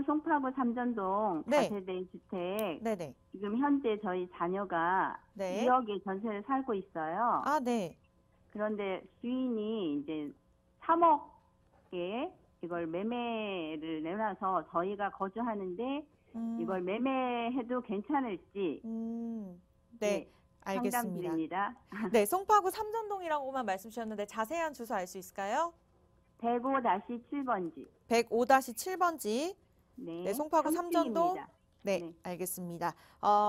서울 송파구 삼전동 네. 다세대 주택 네네. 지금 현재 저희 자녀가 네. 2억에 전세를 살고 있어요. 아, 네. 그런데 주인이 이제 3억에 이걸 매매를 내놔서 저희가 거주하는데 이걸 매매해도 괜찮을지 네. 네, 알겠습니다. 상담드립니다. 네, 송파구 삼전동이라고만 말씀 주셨는데 자세한 주소 알 수 있을까요? 105-7번지. 105-7번지. 네, 네, 송파구 삼전동. 3층입니다. 네, 네. 알겠습니다.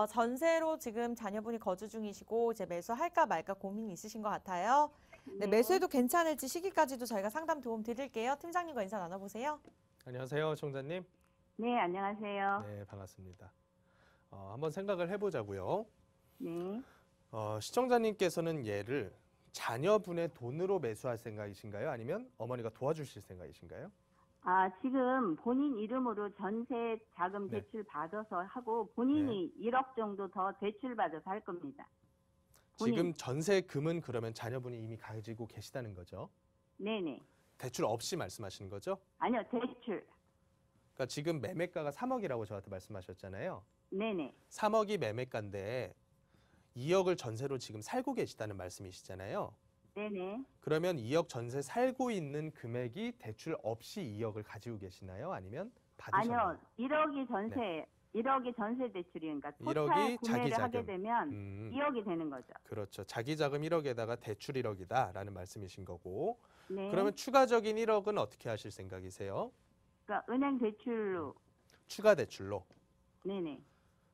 전세로 지금 자녀분이 거주 중이시고 이제 매수할까 말까 고민이 있으신 것 같아요. 네, 매수해도 괜찮을지 시기까지도 저희가 상담 도움 드릴게요. 팀장님과 인사 나눠보세요. 안녕하세요, 청자님. 네, 안녕하세요. 네, 반갑습니다. 한번 생각을 해보자고요. 네. 시청자님께서는 얘를 자녀분의 돈으로 매수할 생각이신가요? 아니면 어머니가 도와주실 생각이신가요? 지금 본인 이름으로 전세 자금 네. 대출 받아서 하고 본인이 1억 정도 더 대출 받아서 할 겁니다. 지금 전세금은 그러면 자녀분이 이미 가지고 계시다는 거죠? 네네. 대출 없이 말씀하시는 거죠? 아니요, 대출. 그러니까 지금 매매가가 3억이라고 저한테 말씀하셨잖아요. 네네. 3억이 매매가인데 2억을 전세로 지금 살고 계시다는 말씀이시잖아요. 네네. 그러면 2억 전세 살고 있는 금액이 대출 없이 2억을 가지고 계시나요? 아니면 받으셨나요? 아니요, 1억이 전세, 1억이 전세 대출이니까 토탈 1억이 구매를 자기 하게 자금. 되면 2억이 되는 거죠. 그렇죠. 자기 자금 1억에다가 대출 1억이다라는 말씀이신 거고. 네. 그러면 추가적인 1억은 어떻게 하실 생각이세요? 그러니까 은행 대출로. 추가 대출로. 네네.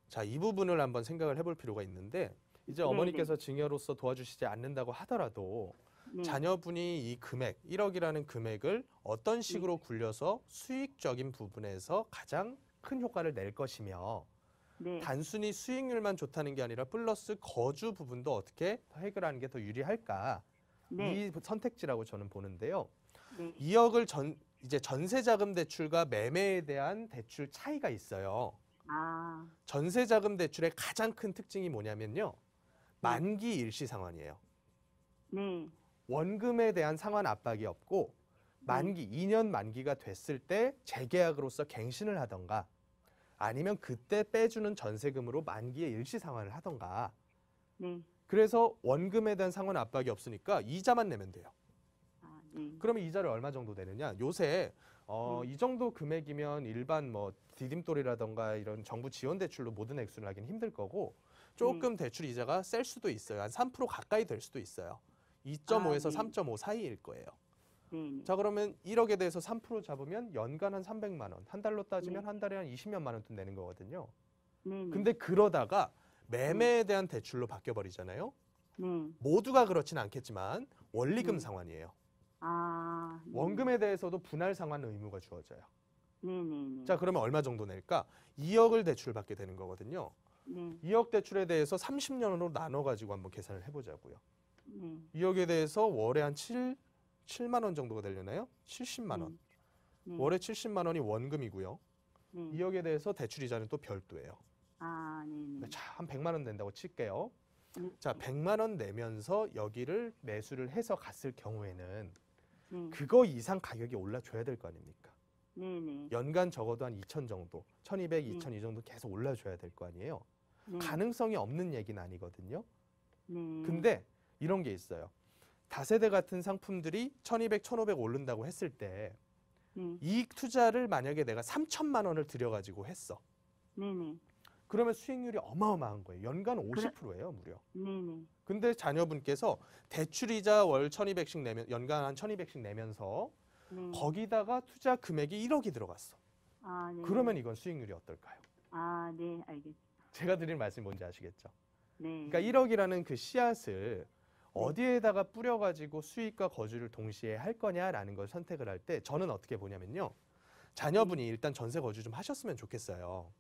자, 이 부분을 한번 생각을 해볼 필요가 있는데 이제 어머니께서 증여로서 도와주시지 않는다고 하더라도 네. 자녀분이 이 금액, 1억이라는 금액을 어떤 식으로 굴려서 수익적인 부분에서 가장 큰 효과를 낼 것이며 네. 단순히 수익률만 좋다는 게 아니라 플러스 거주 부분도 어떻게 해결하는 게 더 유리할까? 네. 이 선택지라고 저는 보는데요. 네. 2억을 이제 전세자금 대출과 매매에 대한 대출 차이가 있어요. 전세자금 대출의 가장 큰 특징이 뭐냐면요. 만기 일시 상환이에요. 네. 원금에 대한 상환 압박이 없고 만기 2년 만기가 됐을 때 재계약으로서 갱신을 하던가 아니면 그때 빼주는 전세금으로 만기에 일시 상환을 하던가. 네. 그래서 원금에 대한 상환 압박이 없으니까 이자만 내면 돼요. 네. 그러면 이자를 얼마 정도 내느냐? 요새 이 정도 금액이면 일반 뭐 디딤돌이라던가 이런 정부 지원 대출로 모든 액수를 하기는 힘들 거고 조금 대출 이자가 셀 수도 있어요. 한 3% 가까이 될 수도 있어요. 2.5에서 3.5 사이일 거예요. 네. 자, 그러면 1억에 대해서 3% 잡으면 연간 한 300만 원, 한 달로 따지면 한 달에 한 20몇만 원 돈 내는 거거든요. 네. 근데 그러다가 매매에 대한 대출로 바뀌어 버리잖아요. 네. 모두가 그렇진 않겠지만 원리금 상환이에요. 네. 원금에 대해서도 분할 상환 의무가 주어져요. 네네. 자, 그러면 얼마 정도 낼까? 2억을 대출받게 되는 거거든요. 네. 2억 대출에 대해서 30년으로 나눠가지고 한번 계산을 해보자고요. 네. 2억에 대해서 월에 한 7만 원 정도가 되려나요? 70만 원. 네. 월에 70만 원이 원금이고요. 네. 2억에 대해서 대출 이자는 또 별도예요. 네네. 자, 한 100만 원 낸다고 칠게요. 자, 100만 원 내면서 여기를 매수를 해서 갔을 경우에는 그거 이상 가격이 올라줘야 될 거 아닙니까? 네네. 연간 적어도 한 2천 정도, 1200, 2000 이 정도 계속 올라줘야 될 거 아니에요. 가능성이 없는 얘기는 아니거든요. 근데 이런 게 있어요. 다세대 같은 상품들이 1200, 1500 오른다고 했을 때 이익 투자를 만약에 내가 3천만 원을 들여가지고 했어. 네네. 그러면 수익률이 어마어마한 거예요. 연간 50%예요, 무려. 네네. 근데 자녀분께서 대출이자 월 1200씩 내면 연간 한 1200씩 내면서 거기다가 투자 금액이 1억이 들어갔어. 네. 그러면 이건 수익률이 어떨까요? 네, 알겠습니다. 제가 드린 말씀이 뭔지 아시겠죠? 네. 그러니까 1억이라는 그 씨앗을 어디에다가 뿌려가지고 수익과 거주를 동시에 할 거냐라는 걸 선택을 할 때 저는 어떻게 보냐면요. 자녀분이 일단 전세 거주 좀 하셨으면 좋겠어요.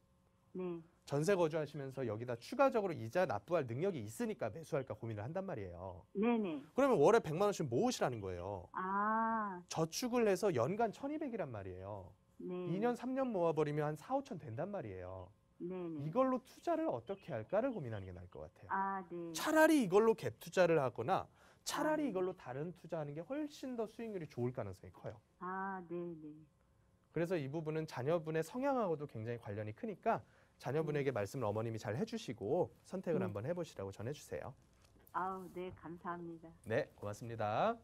네. 전세 거주하시면서 여기다 추가적으로 이자 납부할 능력이 있으니까 매수할까 고민을 한단 말이에요. 네네. 그러면 월에 100만 원씩 모으시라는 거예요. 저축을 해서 연간 1200이란 말이에요. 네. 2년, 3년 모아버리면 한 4, 5천 된단 말이에요. 네네. 이걸로 투자를 어떻게 할까를 고민하는 게 나을 것 같아요. 네. 차라리 이걸로 갭 투자를 하거나 차라리 이걸로 다른 투자하는 게 훨씬 더 수익률이 좋을 가능성이 커요. 네네. 그래서 이 부분은 자녀분의 성향하고도 굉장히 관련이 크니까 자녀분에게 말씀을 어머님이 잘 해주시고 선택을 네. 한번 해보시라고 전해주세요. 아우, 네, 감사합니다. 네, 고맙습니다.